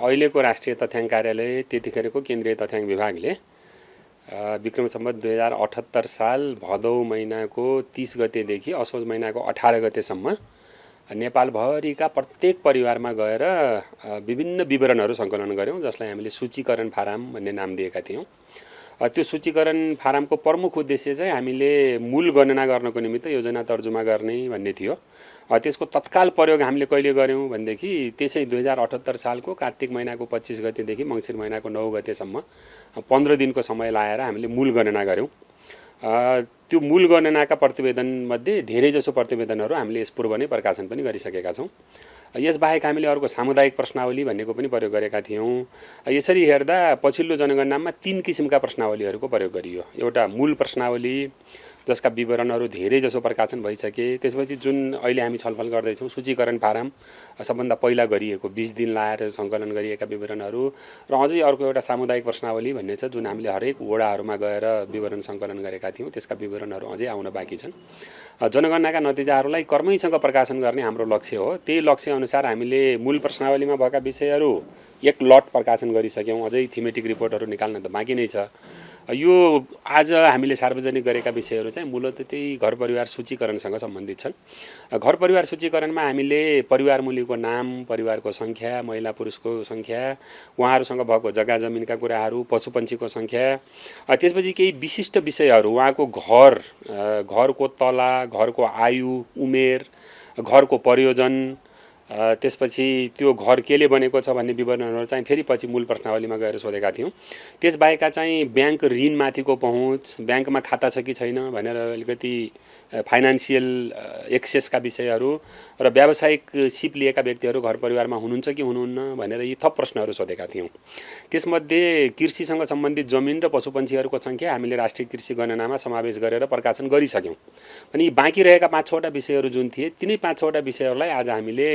अहिलेको राष्ट्रिय तथ्याङ्क कार्यालय त्यतिखेरको केन्द्रीय तथ्याङ्क विभागले विक्रम सम्वत 2078 साल भदौ महिनाको 30 गतेदेखि असोज महिनाको 18 गतेसम्म नेपालभरिका प्रत्येक परिवारमा गएर विभिन्न विवरणहरू सङ्कलन गऱ्यौँ, जसलाई हामीले सूचीकरण फारम भन्ने नाम दिएका थियौँ। त्यो सूचीकरण फारमको प्रमुख उद्देश्य चाहिँ हामीले मूल गणना गर्नको निमित्त योजना तर्जुमा गर्ने भन्ने थियो। त्यसको तत्काल प्रयोग हामीले कहिले गर्यौँ भनेदेखि त्यसै 2078 सालको कार्तिक महिनाको 25 गतेदेखि मङ्सिर महिनाको 9 गतेसम्म 15 दिनको समय लाएर हामीले मूल गणना गऱ्यौँ। त्यो मूल गणनाका प्रतिवेदनमध्ये धेरैजसो प्रतिवेदनहरू हामीले यसपूर्व नै प्रकाशन पनि गरिसकेका छौँ। यसबाहेक हामीले अर्को सामुदायिक प्रश्नावली भन्नेको पनि प्रयोग गरेका थियौँ। यसरी हेर्दा पछिल्लो जनगणनामा 3 किसिमका प्रश्नावलीहरूको प्रयोग गरियो। एउटा मूल प्रश्नावली जसका विवरणहरू धेरैजसो प्रकाशन भइसके, त्यसपछि जुन अहिले हामी छलफल गर्दैछौँ सूचीकरण फारम सबभन्दा पहिला गरिएको 20 दिन लाएर सङ्कलन गरिएका विवरणहरू, र अझै अर्को एउटा सामुदायिक प्रश्नावली भन्ने छ जुन हामीले हरेक वडाहरूमा गएर विवरण सङ्कलन गरेका थियौँ। त्यसका विवरणहरू अझै आउन बाँकी छन्। जनगणनाका नतिजाहरूलाई क्रमैसँग प्रकाशन गर्ने हाम्रो लक्ष्य हो। त्यही लक्ष्य अनुसार हामीले मूल प्रश्नावलीमा भएका विषयहरू एक लट प्रकाशन गरिसक्यौँ। अझै थीमेटिक रिपोर्टहरू निकाल्न त बाँकी नै छ। यो आज हामीले सार्वजनिक गरेका विषयहरू चाहिँ मूलतः त्यही घर परिवार सूचीकरणसँग सम्बन्धित छन्। घर परिवार सूचीकरणमा हामीले परिवार मूल्यको नाम, परिवारको सङ्ख्या, महिला पुरुषको सङ्ख्या, उहाँहरूसँग भएको जग्गा जमिनका कुराहरू, पशुपन्छीको सङ्ख्या, त्यसपछि केही विशिष्ट विषयहरू, उहाँको घर, घरको तला, घरको आयु, उमेर, घरको प्रयोजन, त्यसपछि त्यो घर केले बनेको छ भन्ने विवरणहरू चाहिँ फेरि पछि मूल प्रश्नावलीमा गएर सोधेका थियौँ। त्यसबाहेकका चाहिँ ब्याङ्क ऋणमाथिको पहुँच, ब्याङ्कमा खाता छ कि छैन भनेर अलिकति फाइनान्सियल एक्सेसका विषयहरू, र व्यावसायिक सिप लिएका व्यक्तिहरू घर परिवारमा हुनुहुन्छ कि हुनुहुन्न भनेर यी थप प्रश्नहरू सोधेका थियौँ। त्यसमध्ये कृषिसँग सम्बन्धित जमिन र पशुपन्छीहरूको सङ्ख्या हामीले राष्ट्रिय कृषि गणनामा समावेश गरेर प्रकाशन गरिसक्यौँ। अनि बाँकी रहेका 5-6वटा विषयहरू जुन थिए, तिनै 5-6वटा विषयहरूलाई आज हामीले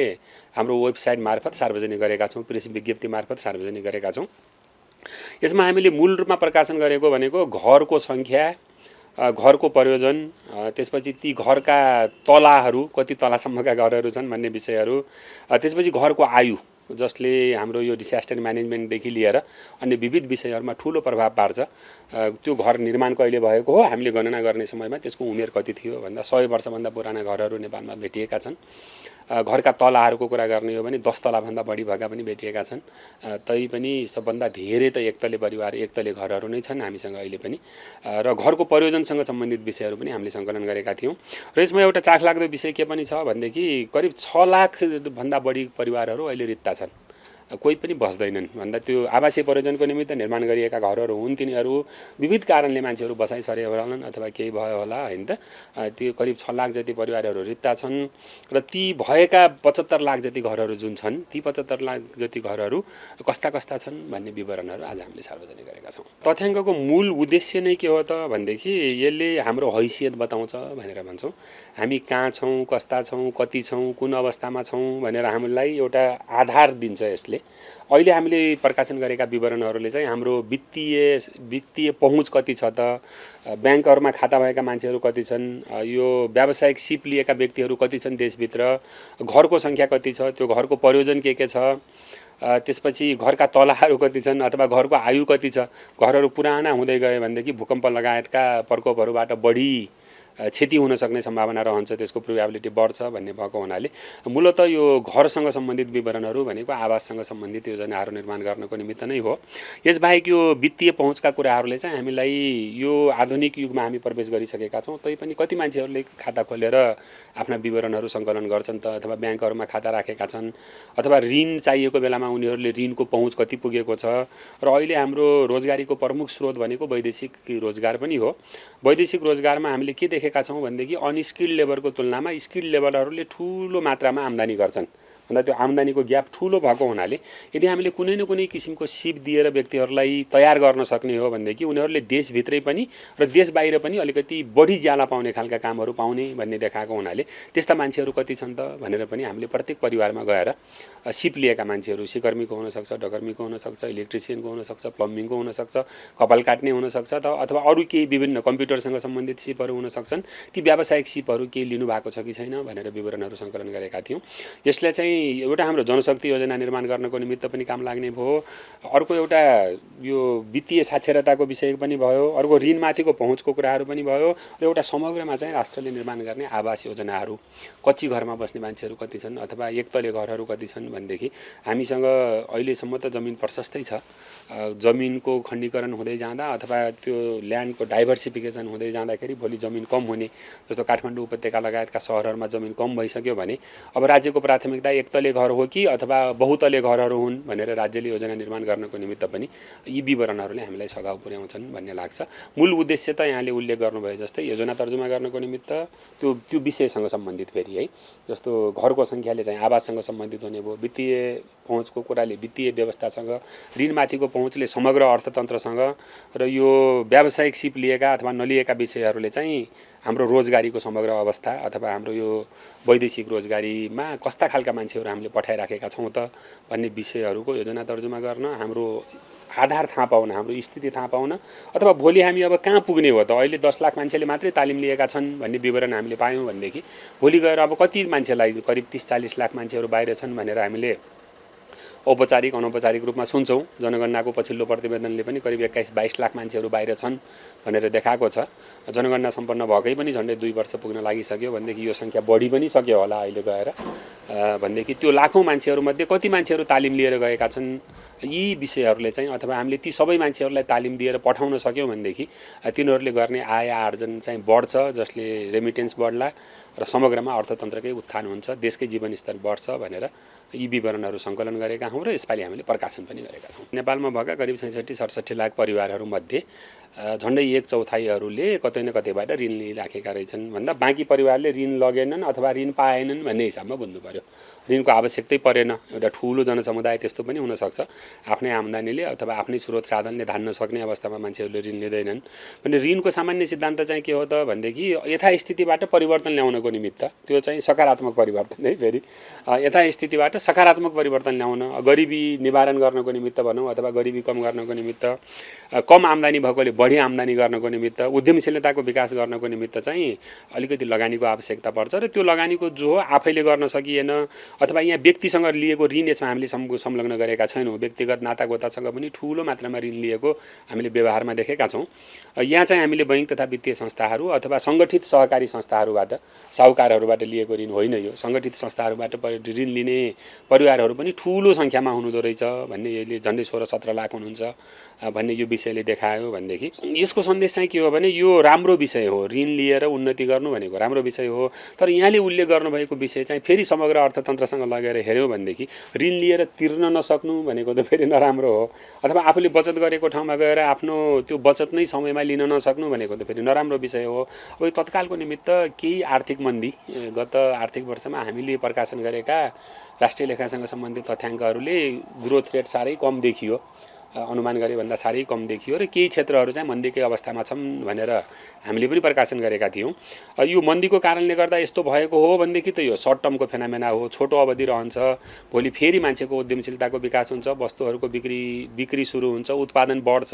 हाम्रो वेबसाइट मार्फत सार्वजनिक गरेका छौँ, प्रेस विज्ञप्ति मार्फत सार्वजनिक गरेका छौँ। यसमा हामीले मूल रूपमा प्रकाशन गरेको भनेको घरको सङ्ख्या, घरको प्रयोजन, त्यसपछि ती घरका तलाहरू, कति तलासम्मका घरहरू छन् भन्ने विषयहरू, त्यसपछि घरको आयु जसले हाम्रो यो डिसास्टर म्यानेजमेन्टदेखि लिएर अन्य विविध विषयहरूमा ठुलो प्रभाव पार्छ। त्यो घर निर्माण कहिले भएको हो, हामीले गणना गर्ने समयमा त्यसको उमेर कति थियो भन्दा 100 वर्षभन्दा पुराना घरहरू नेपालमा भेटिएका छन्। घरका तलाहरूको कुरा गर्ने हो भने 10 तलाभन्दा बढी भएका पनि भेटिएका छन्। तैपनि सबभन्दा धेरै त एकतले परिवार, एकतले घरहरू नै छन् हामीसँग अहिले पनि। र घरको प्रयोजनसँग सम्बन्धित विषयहरू पनि हामीले सङ्कलन गरेका थियौँ। र यसमा एउटा चाखलाग्दो विषय के पनि छ भनेदेखि करिब 6 लाखभन्दा बढी परिवारहरू अहिले रित्ता छन्, कोही पनि बस्दैनन् भन्दा त्यो आवासीय प्रयोजनको निमित्त निर्माण गरिएका घरहरू हुन्। तिनीहरू विविध कारणले मान्छेहरू बसाइ सरे होलान् अथवा केही भयो होला, होइन त। त्यो करिब 6 लाख जति परिवारहरू रित्ता छन्, र ती भएका 75 लाख जति घरहरू जुन छन्, ती 75 लाख जति घरहरू कस्ता कस्ता छन् भन्ने विवरणहरू आज हामीले सार्वजनिक गरेका छौँ। तथ्याङ्कको मूल उद्देश्य नै के हो त भनेदेखि यसले हाम्रो हैसियत बताउँछ भनेर भन्छौँ। हामी कहाँ छौँ, कस्ता छौँ, कति छौँ, कुन अवस्थामा छौँ भनेर हामीलाई एउटा आधार दिन्छ यसले। अहिले हामीले प्रकाशन गरेका विवरणहरूले चाहिँ हाम्रो वित्तीय पहुँच कति छ त, ब्याङ्कहरूमा खाता भएका मान्छेहरू कति छन्, यो व्यावसायिक सिप लिएका व्यक्तिहरू कति छन् देशभित्र, घरको सङ्ख्या कति छ, त्यो घरको प्रयोजन के छ, त्यसपछि घरका तलाहरू कति छन् अथवा घरको आयु कति छ। घरहरू पुराना हुँदै गए भनेदेखि भूकम्प लगायतका प्रकोपहरूबाट बढी क्षति हुन सक्ने सम्भावना रहन्छ, त्यसको प्रोबेबिलिटी बढ्छ भन्ने भएको हुनाले मूलतः यो घरसँग सम्बन्धित विवरणहरू भनेको आवाससँग सम्बन्धित योजनाहरू निर्माण गर्नको निमित्त नै हो। यसबाहेक यो वित्तीय पहुँचका कुराहरूले चाहिँ हामीलाई यो आधुनिक युगमा हामी प्रवेश गरिसकेका छौँ, तैपनि कति मान्छेहरूले खाता खोलेर आफ्ना विवरणहरू सङ्कलन गर्छन् त, अथवा ब्याङ्कहरूमा खाता राखेका छन्, अथवा ऋण चाहिएको बेलामा उनीहरूले ऋणको पहुँच कति पुगेको छ। र अहिले हाम्रो रोजगारीको प्रमुख स्रोत भनेको वैदेशिक रोजगार पनि हो। वैदेशिक रोजगारमा हामीले के देखेका छौँ भनेदेखि अनस्किल्ड लेबरको तुलनामा स्किल्ड लेबरहरूले ठुलो मात्रामा आम्दानी गर्छन् भन्दा त्यो आम्दानीको ग्याप ठुलो भएको हुनाले यदि हामीले कुनै न कुनै किसिमको सिप दिएर व्यक्तिहरूलाई तयार गर्न सक्ने हो भनेदेखि उनीहरूले देशभित्रै पनि र देश बाहिर पनि अलिकति बढी ज्याला पाउने खालका कामहरू पाउने भन्ने देखाएको हुनाले त्यस्ता मान्छेहरू कति छन् त भनेर पनि हामीले प्रत्येक परिवारमा गएर सिप लिएका मान्छेहरू सिकर्मीको हुनसक्छ, डकर्मीको हुनसक्छ, इलेक्ट्रिसियनको हुनसक्छ, प्लम्बिङको हुनसक्छ, कपाल काट्ने हुनसक्छ अथवा अरू केही विभिन्न कम्प्युटरसँग सम्बन्धित सिपहरू हुन सक्छन्। ती व्यावसायिक सिपहरू केही लिनुभएको छ कि छैन भनेर विवरणहरू सङ्कलन गरेका थियौँ। यसले चाहिँ एउटा हाम्रो जनशक्ति योजना निर्माण गर्नको निमित्त पनि काम लाग्ने भयो। अर्को एउटा यो वित्तीय साक्षरताको विषय पनि भयो। अर्को ऋणमाथिको पहुँचको कुराहरू पनि भयो र एउटा समग्रमा चाहिँ राष्ट्रले निर्माण गर्ने आवास योजनाहरू, कच्ची घरमा बस्ने मान्छेहरू कति छन् अथवा एकतले घरहरू कति छन् भनेदेखि हामीसँग अहिलेसम्म त जमिन प्रशस्तै छ। जमिनको खण्डीकरण हुँदै जाँदा अथवा त्यो ल्यान्डको डाइभर्सिफिकेसन हुँदै जाँदाखेरि भोलि जमिन कम हुने, जस्तो काठमाडौँ उपत्यका लगायतका सहरहरूमा जमिन कम भइसक्यो भने अब राज्यको प्राथमिकता एकतले घर हो कि अथवा बहुतले घरहरू हुन् भनेर राज्यले योजना निर्माण गर्नको निमित्त पनि यी विवरणहरूले हामीलाई सघाउ पुर्याउँछन् भन्ने लाग्छ। मूल उद्देश्य त यहाँले उल्लेख गर्नुभए जस्तै योजना तर्जुमा गर्नको निमित्त त्यो विषयसँग सम्बन्धित फेरि है, जस्तो घरको सङ्ख्याले चाहिँ आवाससँग सम्बन्धित हुने भयो, वित्तीय पहुँचको कुराले वित्तीय व्यवस्थासँग, ऋणमाथिको पहुँचले समग्र अर्थतन्त्रसँग र यो व्यावसायिक सिप लिएका अथवा नलिएका विषयहरूले चाहिँ हाम्रो रोजगारीको समग्र अवस्था अथवा हाम्रो यो वैदेशिक रोजगारीमा कस्ता खालका मान्छेहरू हामीले पठाइराखेका छौँ त भन्ने विषयहरूको योजना तर्जुमा गर्न, हाम्रो आधार थाहा पाउन, हाम्रो स्थिति थाहा पाउन, अथवा भोलि हामी अब कहाँ पुग्ने हो त, अहिले 10 लाख मान्छेले मात्रै तालिम लिएका छन् भन्ने विवरण हामीले पायौँ भनेदेखि भोलि गएर अब कति मान्छेलाई, करिब 30-40 लाख मान्छेहरू बाहिर छन् भनेर हामीले औपचारिक अनौपचारिक रूपमा सुन्छौँ। जनगणनाको पछिल्लो प्रतिवेदनले पनि करिब 21-22 लाख मान्छेहरू बाहिर छन् भनेर देखाएको छ। जनगणना सम्पन्न भएकै पनि झन्डै 2 वर्ष पुग्न लागिसक्यो भनेदेखि यो सङ्ख्या बढी पनि सक्यो होला अहिले गएर। भनेदेखि त्यो लाखौँ मान्छेहरूमध्ये कति मान्छेहरू तालिम लिएर गएका छन्, यी विषयहरूले चाहिँ अथवा हामीले ती सबै मान्छेहरूलाई तालिम दिएर पठाउन सक्यौँ भनेदेखि तिनीहरूले गर्ने आय आर्जन चाहिँ बढ्छ, जसले रेमिटेन्स बढ्ला र समग्रमा अर्थतन्त्रकै उत्थान हुन्छ, देशकै जीवनस्तर बढ्छ भनेर यी विवरणहरू सङ्कलन गरेका हौँ र यसपालि हामीले प्रकाशन पनि गरेका छौँ। नेपालमा भएका करिब 66-67 लाख परिवारहरूमध्ये झन्डै 1/4हरूले कतै न कतैबाट ऋण लिइराखेका रहेछन् भन्दा बाँकी परिवारले ऋण लगेनन् अथवा ऋण पाएनन् भन्ने हिसाबमा बुझ्नु पर्यो। ऋणको आवश्यकतै परेन, एउटा ठुलो जनसमुदाय त्यस्तो पनि हुनसक्छ, आफ्नै आम्दानीले अथवा आफ्नै स्रोत साधनले धान्न सक्ने अवस्थामा मान्छेहरूले ऋण लिँदैनन् भने ऋणको सामान्य सिद्धान्त चाहिँ के हो त भनेदेखि यथास्थितिबाट परिवर्तन ल्याउनको निमित्त, त्यो चाहिँ सकारात्मक परिवर्तन है, फेरि यथास्थितिबाट सकारात्मक परिवर्तन ल्याउन, गरिबी निवारण गर्नको निमित्त भनौँ अथवा गरिबी कम गर्नको निमित्त, कम आम्दानी भएकोले बढी आम्दानी गर्नको निमित्त, उद्यमशीलताको विकास गर्नको निमित्त चाहिँ अलिकति लगानीको आवश्यकता पर्छ र त्यो लगानीको जो आफैले गर्न सकिएन अथवा यहाँ व्यक्तिसँग लिएको ऋण यसमा हामीले संलग्न गरेका छैनौँ, व्यक्तिगत नातागोतासँग पनि ठुलो मात्रामा ऋण लिएको हामीले व्यवहारमा देखेका छौँ। यहाँ चाहिँ हामीले बैङ्क तथा वित्तीय संस्थाहरू अथवा सङ्गठित सहकारी संस्थाहरूबाट, साहुकारहरूबाट लिएको ऋण होइन, यो सङ्गठित संस्थाहरूबाट ऋण लिने परिवारहरू पनि ठुलो सङ्ख्यामा हुनुहुँदो रहेछ भन्ने, यसले झन्डै 16-17 लाख हुनुहुन्छ भन्ने यो विषयले देखायो भनेदेखि यसको सन्देश चाहिँ के हो भने यो राम्रो विषय हो, ऋण लिएर उन्नति गर्नु भनेको राम्रो विषय हो। तर यहाँले उल्लेख गर्नुभएको विषय चाहिँ फेरि समग्र अर्थतन्त्रसँग लगेर हेऱ्यौँ भनेदेखि ऋण लिएर तिर्न नसक्नु भनेको त फेरि नराम्रो हो, अथवा आफूले बचत गरेको ठाउँमा गएर आफ्नो त्यो बचत नै समयमा लिन नसक्नु भनेको त फेरि नराम्रो विषय हो। अब तत्कालको निमित्त केही आर्थिक मन्दी, गत आर्थिक वर्षमा हामीले प्रकाशन गरेका राष्ट्रिय लेखासँग सम्बन्धित तथ्याङ्कहरूले ग्रोथ रेट साह्रै कम देखियो, अनुमान गरे भन्दा साह्रै कम देखियो र केही क्षेत्रहरू चाहिँ मन्दीकै अवस्थामा छन् भनेर हामीले पनि प्रकाशन गरेका थियौँ। यो मन्दीको कारणले गर्दा यस्तो भएको हो भनेदेखि त यो सर्ट टर्मको फेनामेना हो, छोटो अवधि रहन्छ, भोलि फेरि मान्छेको उद्यमशीलताको विकास हुन्छ, वस्तुहरूको बिक्री सुरु हुन्छ, उत्पादन बढ्छ,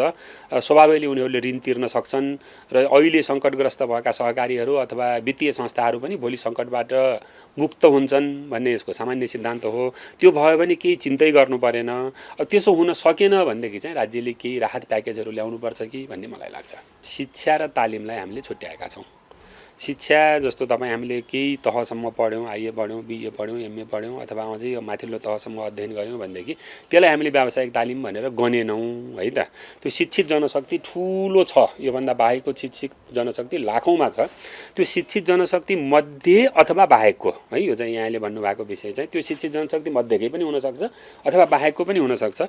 स्वाभाविकले उनीहरूले ऋण तिर्न सक्छन् र अहिले सङ्कटग्रस्त भएका सहकारीहरू अथवा वित्तीय संस्थाहरू पनि भोलि सङ्कटबाट मुक्त हुन्छन् भन्ने यसको सामान्य सिद्धान्त हो। त्यो भयो भने केही चिन्तै गर्नु परेन। त्यसो हुन सकेन भनेदेखि चाहिँ राज्यले केही राहत प्याकेजहरू ल्याउनुपर्छ कि भन्ने मलाई लाग्छ। शिक्षा र तालिमलाई हामीले छुट्याएका छौँ। शिक्षा जस्तो तपाईँ हामीले केही तहसम्म पढ्यौँ, आइए पढ्यौँ, बिए पढ्यौँ, एमए पढ्यौँ अथवा अझै माथिल्लो तहसम्म अध्ययन गऱ्यौँ भनेदेखि त्यसलाई हामीले व्यावसायिक तालिम भनेर गनेनौँ है त। त्यो शिक्षित जनशक्ति ठुलो छ, योभन्दा बाहेकको शिक्षित जनशक्ति लाखौँमा छ। त्यो शिक्षित जनशक्ति मध्ये अथवा बाहेकको है, यो चाहिँ यहाँले भन्नुभएको विषय चाहिँ त्यो शिक्षित जनशक्ति मध्येकै पनि हुनसक्छ अथवा बाहेकको पनि हुनसक्छ।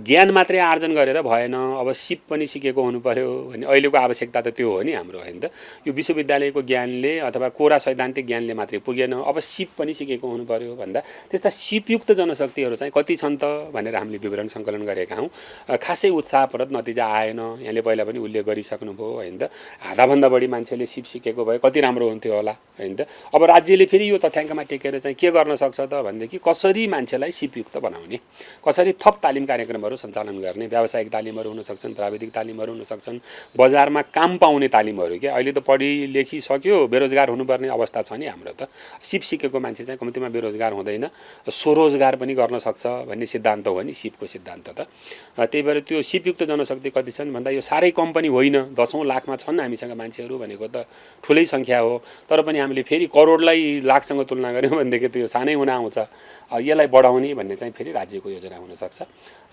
ज्ञान मात्रै आर्जन गरेर भएन, अब सिप पनि सिकेको हुनु पर्यो भन्ने अहिलेको आवश्यकता त त्यो हो नि हाम्रो, होइन त। यो विश्वविद्यालय विश्वविद्यालयको ज्ञानले अथवा कोरा सैद्धान्तिक ज्ञानले मात्रै पुगेन, अब सिप पनि सिकेको हुनु पर्यो भन्दा त्यस्ता सिपयुक्त जनशक्तिहरू चाहिँ कति छन् त भनेर हामीले विवरण सङ्कलन गरेका हौँ। खासै उत्साहप्रद नतिजा आएन। यहाँले पहिला पनि उल्लेख गरिसक्नुभयो होइन त, आधाभन्दा बढी मान्छेले सिप सिकेको भए कति राम्रो हुन्थ्यो होला होइन त। अब राज्यले फेरि यो तथ्याङ्कमा टेकेर चाहिँ के गर्न सक्छ त भनेदेखि कसरी मान्छेलाई सिपयुक्त बनाउने, कसरी थप तालिम कार्यक्रमहरू सञ्चालन गर्ने, व्यावसायिक तालिमहरू हुन सक्छन्, प्राविधिक तालिमहरू हुन सक्छन्, बजारमा काम पाउने तालिमहरू के। अहिले त पढी लेखिसक्यो बेरोजगार हुनुपर्ने अवस्था छ नि हाम्रो त। सिप सिकेको मान्छे चाहिँ कम्तीमा बेरोजगार हुँदैन, स्वरोजगार पनि गर्न सक्छ भन्ने सिद्धान्त हो नि सिपको सिद्धान्त त। त्यही भएर त्यो सिपयुक्त जनशक्ति कति छन् भन्दा यो साह्रै कम पनि होइन, 10औं लाखमा छन् हामीसँग मान्छेहरू भनेको त ठुलै सङ्ख्या हो। तर पनि हामीले फेरि करोडलाई लाखसँग तुलना गऱ्यौँ भनेदेखि त्यो सानै हुन आउँछ। यसलाई बढाउने भन्ने चाहिँ फेरि राज्यको योजना हुनसक्छ।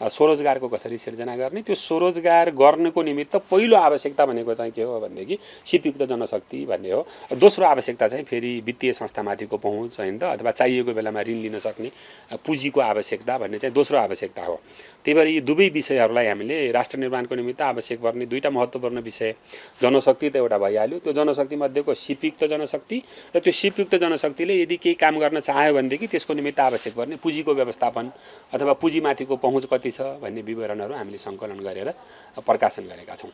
स्वरोजगारको कसरी सिर्जना गर्ने, त्यो स्वरोजगार गर्नको निमित्त पहिलो आवश्यकता भनेको चाहिँ के हो भनेदेखि सिपयुक्त जनशक्ति भन्ने हो। दोस्रो आवश्यकता चाहिँ फेरि वित्तीय संस्थामाथिको पहुँच होइन त, अथवा चाहिएको बेलामा ऋण लिन सक्ने पुँजीको आवश्यकता भन्ने चाहिँ दोस्रो आवश्यकता हो। त्यही भएर यी दुवै विषयहरूलाई हामीले राष्ट्र निर्माणको निमित्त आवश्यक पर्ने दुईटा महत्त्वपूर्ण विषय, जनशक्ति त एउटा भइहाल्यो, त्यो जनशक्ति मध्येको सिपयुक्त जनशक्ति र त्यो सिपयुक्त जनशक्तिले यदि केही काम गर्न चाह्यो भनेदेखि त्यसको निमित्त आवश्यक पर्ने पुँजीको व्यवस्थापन अथवा पुँजीमाथिको पहुँच कति छ भन्ने विवरणहरू हामीले सङ्कलन गरेर प्रकाशन गरेका छौँ।